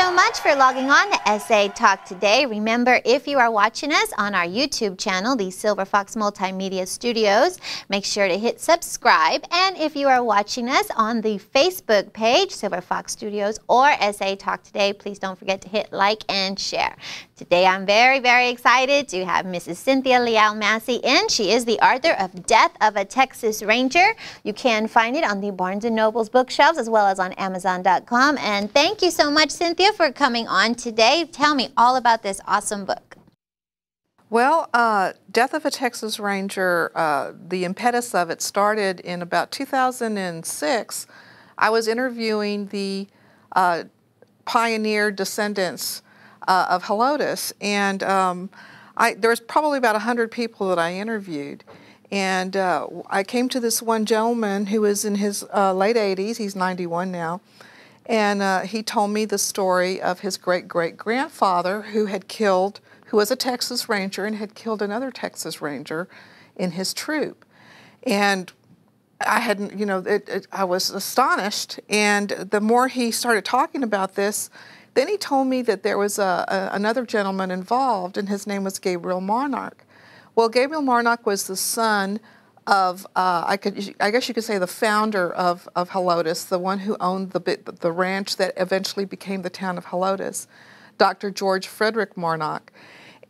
so much for logging on to SA Talk today. Remember, if you are watching us on our YouTube channel, the Silver Fox Multimedia Studios, make sure to hit subscribe. And if you are watching us on the Facebook page, Silver Fox Studios or SA Talk today, please don't forget to hit like and share. Today I'm very, very excited to have Mrs. Cynthia Leal Massey in. She is the author of Death of a Texas Ranger. You can find it on the Barnes & Noble's bookshelves as well as on Amazon.com. And thank you so much, Cynthia, for coming on today. Tell me all about this awesome book. Well, Death of a Texas Ranger, the impetus of it started in about 2006. I was interviewing the pioneer descendants of Helotes, and there was probably about 100 people that I interviewed. And I came to this one gentleman who was in his late 80s, he's 91 now, and he told me the story of his great-great-grandfather who was a Texas Ranger and had killed another Texas Ranger in his troop. And I hadn't, I was astonished. And the more he started talking about this, then he told me that there was another gentleman involved, and his name was Gabriel Monarch. Well, Gabriel Monarch was the son of, I guess you could say, the founder of Helotes, the one who owned the ranch that eventually became the town of Helotes, Dr. George Frederick Monarch.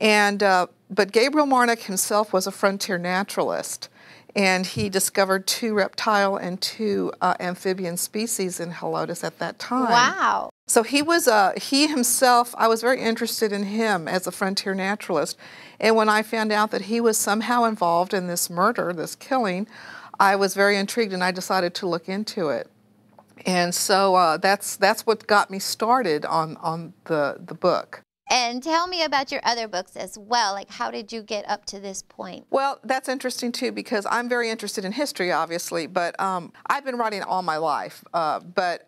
And but Gabriel Monarch himself was a frontier naturalist, and he discovered 2 reptile and 2 amphibian species in Helotes at that time. Wow. So he himself, I was very interested in him as a frontier naturalist. And when I found out that he was somehow involved in this murder, this killing, I was very intrigued, and I decided to look into it. And so that's what got me started on the book. And tell me about your other books as well. Like, how did you get up to this point? Well, that's interesting too, because I'm very interested in history, obviously, but I've been writing all my life. But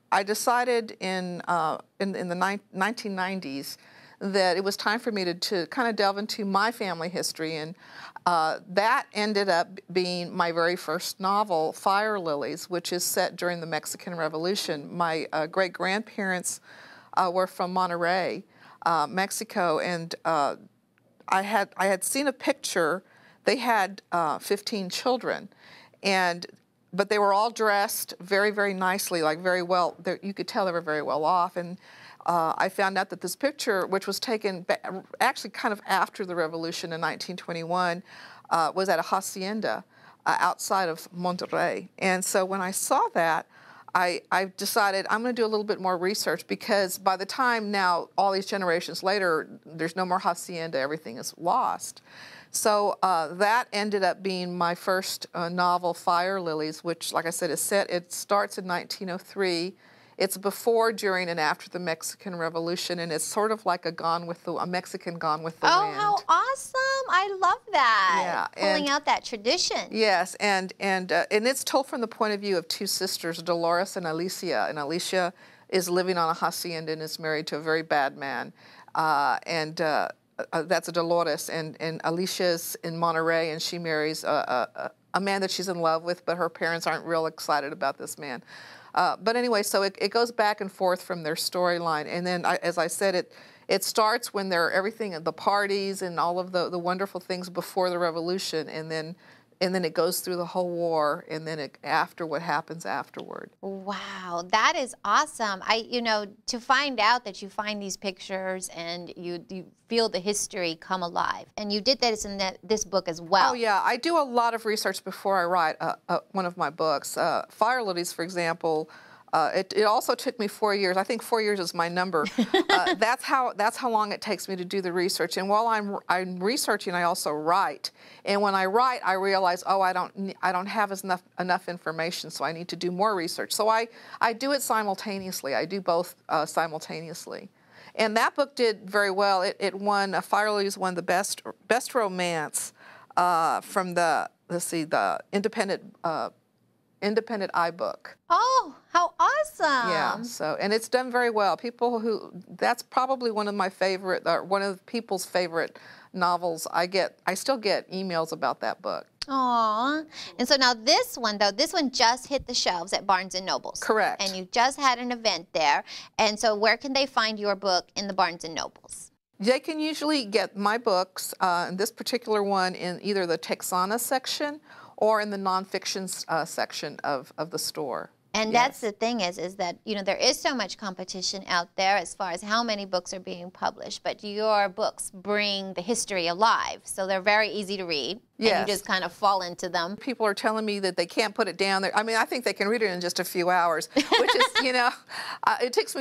I decided in the 1990s that it was time for me to kind of delve into my family history, and that ended up being my very first novel, Fire Lilies, which is set during the Mexican Revolution. My great-grandparents were from Monterrey, Mexico, and I had seen a picture. They had 15 children, but they were all dressed very, very nicely, like very well. You could tell they were very well off. And I found out that this picture, which was taken actually kind of after the revolution in 1921, was at a hacienda outside of Monterrey. And so when I saw that, I decided I'm going to do a little bit more research, because by the time now, all these generations later, there's no more hacienda, everything is lost. So that ended up being my first novel, Fire Lilies, which, like I said, it starts in 1903. It's before, during, and after the Mexican Revolution, and it's sort of like a Mexican Gone with the Wind. Oh, how awesome! I love that. Yeah, pulling out that tradition. Yes, and it's told from the point of view of 2 sisters, Dolores and Alicia. And Alicia is living on a hacienda and is married to a very bad man, that's a Dolores. And Alicia's in Monterrey, and she marries a man that she's in love with, but her parents aren't real excited about this man. But anyway, so it goes back and forth from their storyline. And then, as I said, it starts when everything at the parties and all of the wonderful things before the revolution, and then it goes through the whole war, and then after what happens afterward. Wow, that is awesome. To find out that you find these pictures and you feel the history come alive, and you did that in this book as well. Oh yeah, I do a lot of research before I write one of my books. Fire Lilies, for example. It also took me 4 years. I think 4 years is my number. That's how long it takes me to do the research. And while I'm researching, I also write. And when I write, I realize, oh, I don't have enough information, so I need to do more research. So I do it simultaneously. I do both simultaneously. And that book did very well. It won. Fire Lilies won the best romance from the Independent iBook. Oh, how awesome! Yeah. So, and it's done very well. That's probably one of my favorite, or one of people's favorite novels. I still get emails about that book. Aw. And so now this one, though, this one just hit the shelves at Barnes & Noble's. Correct. And you just had an event there. And so where can they find your book in the Barnes & Noble's? They can usually get my books, this particular one, in either the Texana section or in the nonfiction section of the store. And that's the thing is that, you know, there is so much competition out there as far as how many books are being published, but your books bring the history alive, so they're very easy to read. Yes. And you just kind of fall into them. People are telling me that they can't put it down there. I mean, I think they can read it in just a few hours, which is, you know, it takes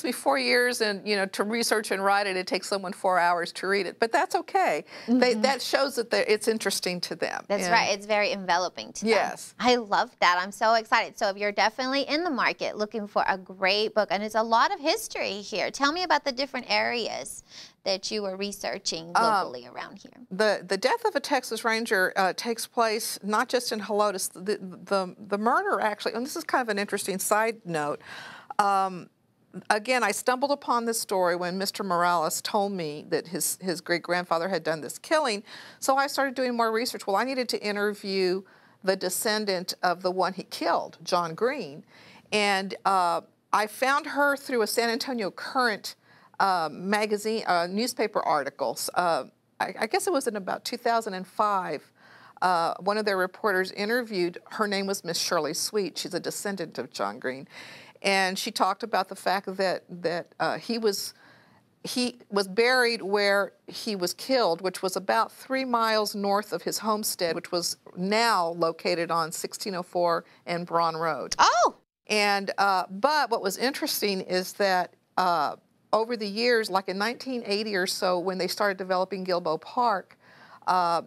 me 4 years, and you know, to research and write it, it takes someone 4 hours to read it. But that's okay. That shows that it's interesting to them. That's right. It's very enveloping to them. Yes. I love that. I'm so excited. So if you're definitely in the market looking for a great book, and it's a lot of history here. Tell me about the different areas that you were researching locally around here. The death of a Texas Ranger takes place not just in Helotes. The murder actually, and this is kind of an interesting side note. Again, I stumbled upon this story when Mr. Morales told me that his great-grandfather had done this killing. So I started doing more research. Well, I needed to interview the descendant of the one he killed, John Green. And I found her through a San Antonio Current magazine, newspaper articles. I guess it was in about 2005. One of their reporters interviewed, her name was Miss Shirley Sweet. She's a descendant of John Green. And she talked about the fact that he was buried where he was killed, which was about 3 miles north of his homestead, which was now located on 1604 and Braun Road. Oh! And but what was interesting is that over the years, like in 1980 or so, when they started developing Gilboa Park,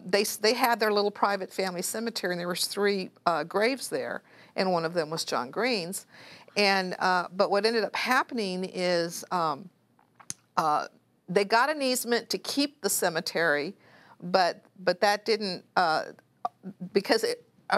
they had their little private family cemetery, and there was 3 graves there, and one of them was John Green's. And but what ended up happening is they got an easement to keep the cemetery, but that didn't because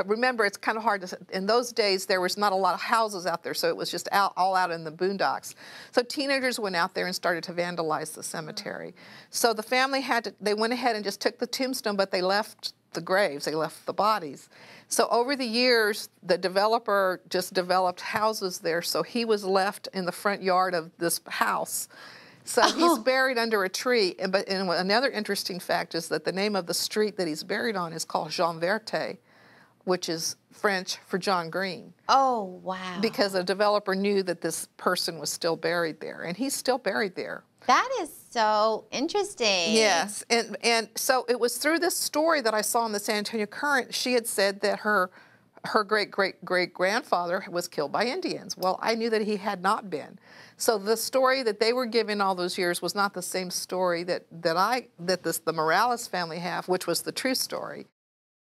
remember, it's kind of hard to, in those days there was not a lot of houses out there, so it was just all out in the boondocks. So teenagers went out there and started to vandalize the cemetery. So the family they went ahead and just took the tombstone, but they left the graves, they left the bodies. So over the years, the developer just developed houses there, so he was left in the front yard of this house. So he's buried under a tree. And another interesting fact is that the name of the street that he's buried on is called Jean Verte, which is French for John Green. Oh, wow. Because the developer knew that this person was still buried there, and he's still buried there. That is so interesting. Yes, and so it was through this story that I saw in the San Antonio Current. She had said that her great-great-great-grandfather was killed by Indians. Well, I knew that he had not been. So the story that they were giving all those years was not the same story that the Morales family have, which was the true story.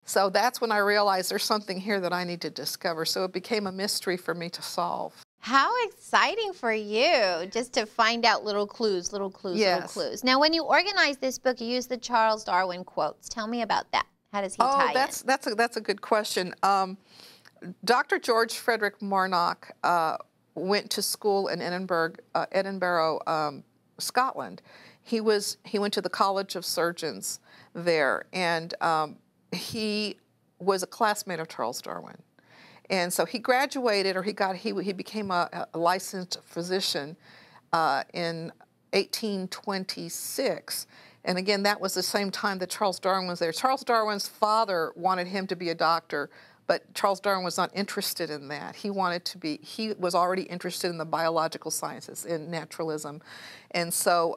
So that's when I realized there's something here that I need to discover. So it became a mystery for me to solve. How exciting for you, just to find out little clues, little clues. Now, when you organized this book, you used the Charles Darwin quotes. Tell me about that. How does he tie in? That's a good question. Dr. George Frederick Marnock went to school in Edinburgh, Scotland. He went to the College of Surgeons there, and he was a classmate of Charles Darwin. And so he graduated, or he became a licensed physician in 1826. And again, that was the same time that Charles Darwin was there. Charles Darwin's father wanted him to be a doctor, but Charles Darwin was not interested in that. He was already interested in the biological sciences, in naturalism. And so,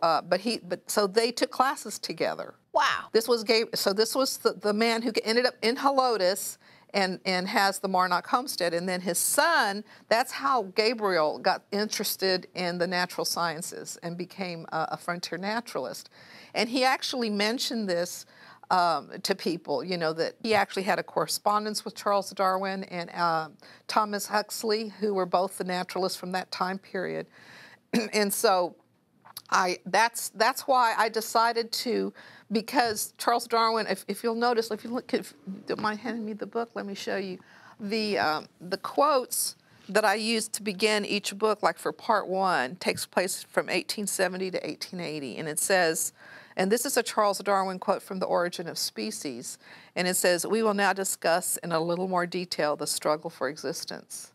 so they took classes together. Wow. This was the man who ended up in Helotes and has the Marnock homestead. And then his son, that's how Gabriel got interested in the natural sciences and became a frontier naturalist. And he actually mentioned this to people, you know, that he actually had a correspondence with Charles Darwin and Thomas Huxley, who were both the naturalists from that time period. And so that's why I decided to, because Charles Darwin, if you'll notice, if you don't mind handing me the book, let me show you the quotes that I used to begin each book. Like for part 1, takes place from 1870 to 1880, and it says, And this is a Charles Darwin quote from The Origin of Species. And it says, "We will now discuss in a little more detail the struggle for existence."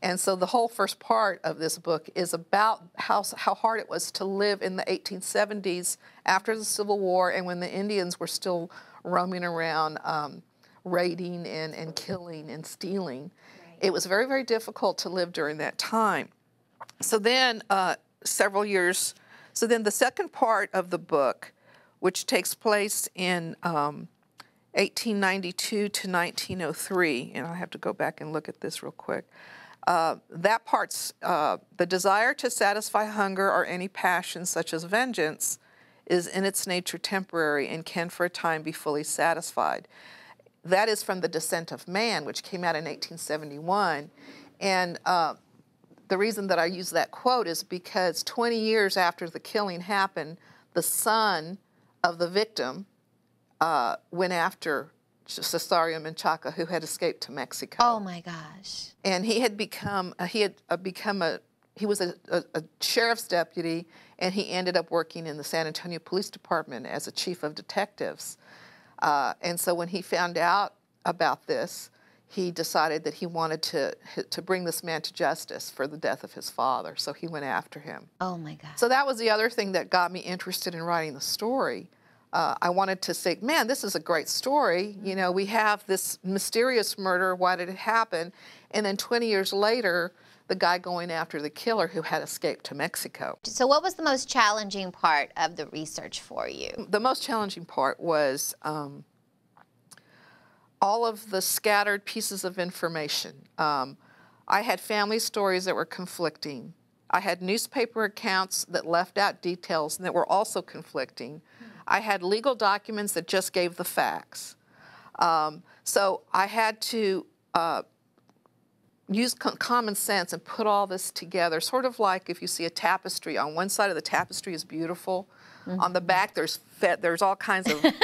And so the whole first part of this book is about how hard it was to live in the 1870s after the Civil War and when the Indians were still roaming around raiding and killing and stealing. Right. It was very, very difficult to live during that time. So then several years, so then the second part of the book, which takes place in 1892 to 1903, and I have to go back and look at this real quick. That part's the desire to satisfy hunger or any passion such as vengeance is in its nature temporary and can for a time be fully satisfied. That is from The Descent of Man, which came out in 1871. And the reason that I use that quote is because 20 years after the killing happened, the son of the victim went after Cesario Menchaca, who had escaped to Mexico. Oh my gosh! And he was a sheriff's deputy, and he ended up working in the San Antonio Police Department as a chief of detectives. And so when he found out about this, he decided that he wanted to bring this man to justice for the death of his father. So he went after him. Oh my God! So that was the other thing that got me interested in writing the story. I wanted to say, man, this is a great story. You know, we have this mysterious murder. Why did it happen? And then 20 years later, the guy going after the killer who had escaped to Mexico. So what was the most challenging part of the research for you? The most challenging part was all of the scattered pieces of information. I had family stories that were conflicting. I had newspaper accounts that left out details and that were also conflicting. I had legal documents that just gave the facts. So I had to use common sense and put all this together, sort of like if you see a tapestry. On one side of the tapestry is beautiful. Mm-hmm. On the back, there's all kinds of, the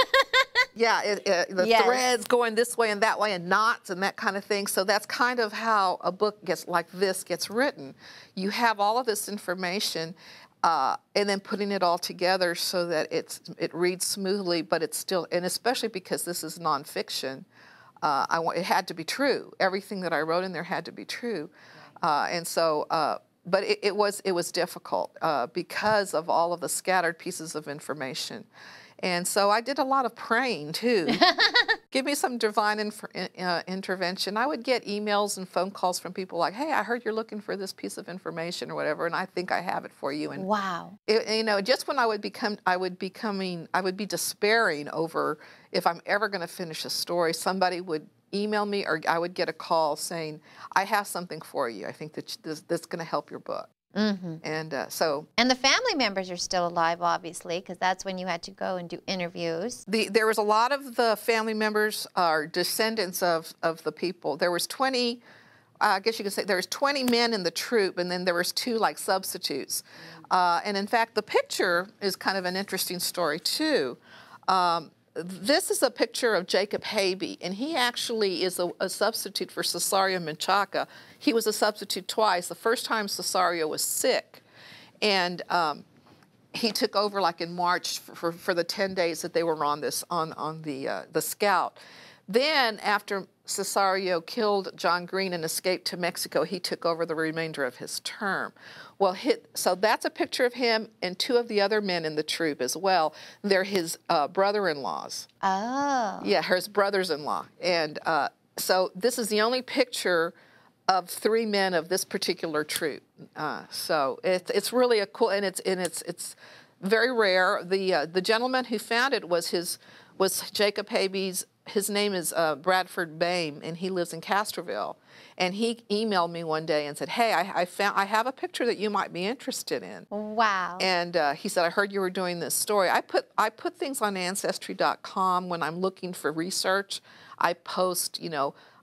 yes. threads going this way and that way and knots and that kind of thing. So that's kind of how a book like this gets written. You have all of this information and then putting it all together so that it reads smoothly, but it's still, and especially because this is nonfiction, it had to be true. Everything that I wrote in there had to be true. And so, but it was difficult because of all of the scattered pieces of information. And so I did a lot of praying, too. Give me some divine intervention. I would get emails and phone calls from people like, hey, I heard you're looking for this piece of information or whatever, and I think I have it for you. And wow. Just when I would be despairing over if I'm ever going to finish a story, somebody would email me or I would get a call saying, I have something for you. I think that this is going to help your book. Mm-hmm. And And the family members are still alive, obviously, because that's when you had to go and do interviews. There was a lot of the family members are descendants of the people. There was 20, I guess you could say, there was 20 men in the troop, and then there was 2 like substitutes. And in fact, the picture is kind of an interesting story too. This is a picture of Jacob Habey, and he actually is a substitute for Cesario Menchaca. He was a substitute twice. The first time Cesario was sick, and he took over like in March for the 10 days that they were on the Scout. Then after Cesario killed John Green and escaped to Mexico, he took over the remainder of his term. Well, so that's a picture of him and 2 of the other men in the troop as well. They're his brother-in-laws. Oh. Yeah, his brothers-in-law. And so this is the only picture of 3 men of this particular troop. So it's really a cool, and it's very rare. The gentleman who found it was Jacob Habey's. His name is Bradford Bame, and he lives in Castroville. And he emailed me one day and said, hey, I have a picture that you might be interested in. Wow. And he said, I heard you were doing this story. I put things on Ancestry.com when I'm looking for research. I post,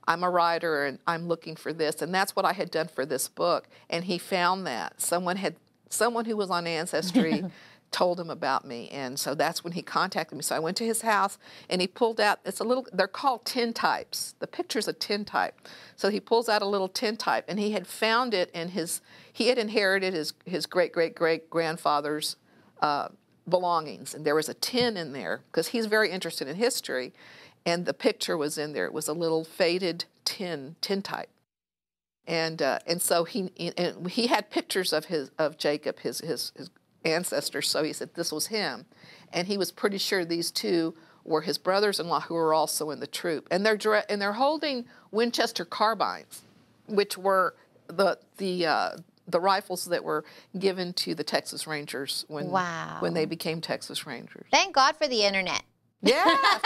I'm a writer and I'm looking for this. And that's what I had done for this book. And he found that. Someone who was on Ancestry told him about me, and so that's when he contacted me. So I went to his house, and he pulled out, they're called tintypes. The picture's a tintype. So he pulls out a little tintype, and he had found it in he had inherited his great-great-great-grandfather's belongings, and there was a tin in there because he's very interested in history, and the picture was in there. It was a little faded tin type, and so he had pictures of Jacob, his ancestors. So he said this was him, and he was pretty sure these two were his brothers-in-law who were also in the troop, and they're holding Winchester carbines, which were the rifles that were given to the Texas Rangers when they became Texas Rangers. Thank God for the internet. Yes,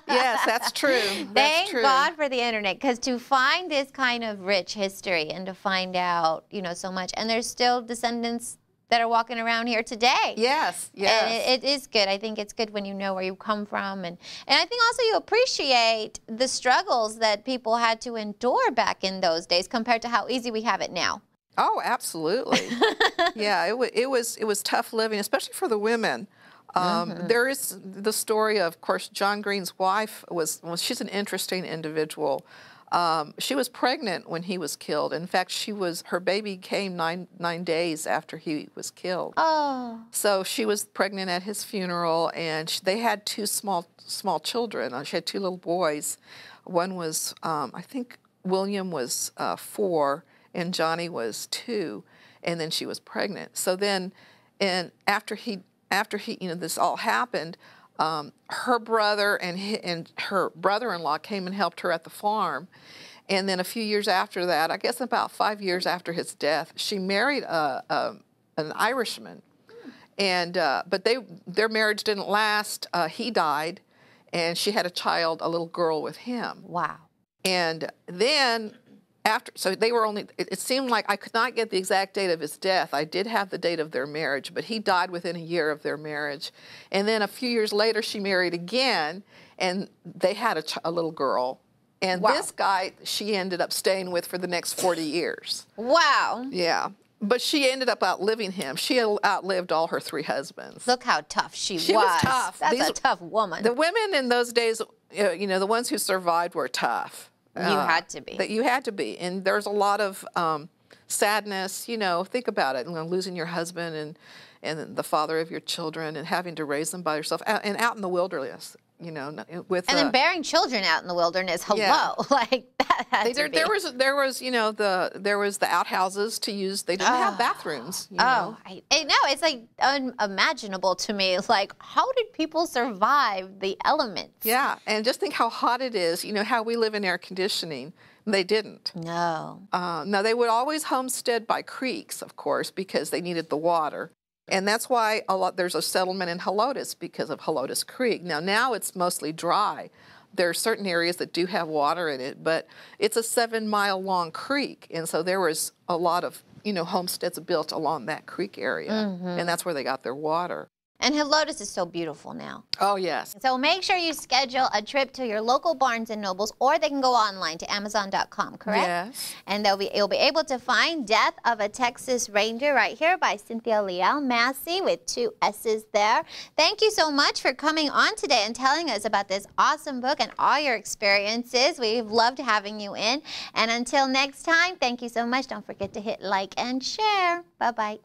yes, that's true. Thank God for the internet, because to find this kind of rich history and to find out, so much, and there's still descendants that are walking around here today. Yes, yes. And it is good. I think it's good when you know where you come from. And I think also you appreciate the struggles that people had to endure back in those days compared to how easy we have it now. Oh, absolutely. Yeah, it was tough living, especially for the women. There is the story of course, John Green's wife she's an interesting individual. She was pregnant when he was killed. In fact, her baby came nine days after he was killed. Oh. So she was pregnant at his funeral, and they had two small children. She had two little boys. One was, I think William was 4, and Johnny was 2, and then she was pregnant. So then, and after he, this all happened. Her brother and her brother-in-law came and helped her at the farm. And then a few years after that, I guess about 5 years after his death, she married an Irishman. And but their marriage didn't last. He died, and she had a little girl with him. Wow. And then so they were only, it seemed like I could not get the exact date of his death. I did have the date of their marriage, but he died within a year of their marriage. And then a few years later, she married again, and they had a little girl. And this guy, she ended up staying with for the next 40 years. Wow. Yeah. But she ended up outliving him. She outlived all her 3 husbands. Look how tough she was. She was tough. That's a tough woman. The women in those days, the ones who survived were tough. You had to be. You had to be. And there's a lot of sadness, think about it, losing your husband and the father of your children and having to raise them by yourself and out in the wilderness, with and then bearing children out in the wilderness. Hello, yeah. Like that had to be. There was the outhouses to use. They didn't have bathrooms. I know, it's like unimaginable to me. Like, how did people survive the elements? Yeah, and just think how hot it is. How we live in air conditioning. They didn't. No. No, they would always homestead by creeks, of course, because they needed the water. And that's why there's a settlement in Helotes because of Helotes Creek. Now it's mostly dry. There are certain areas that do have water in it, but it's a 7-mile-long creek, and so there was a lot of homesteads built along that creek area, and that's where they got their water. And Helotes is so beautiful now. Oh, yes. So make sure you schedule a trip to your local Barnes & Nobles, or they can go online to Amazon.com, correct? Yes. And you'll be able to find Death of a Texas Ranger right here by Cynthia Leal Massey with 2 S's there. Thank you so much for coming on today and telling us about this awesome book and all your experiences. We've loved having you in. And until next time, thank you so much. Don't forget to hit like and share. Bye-bye.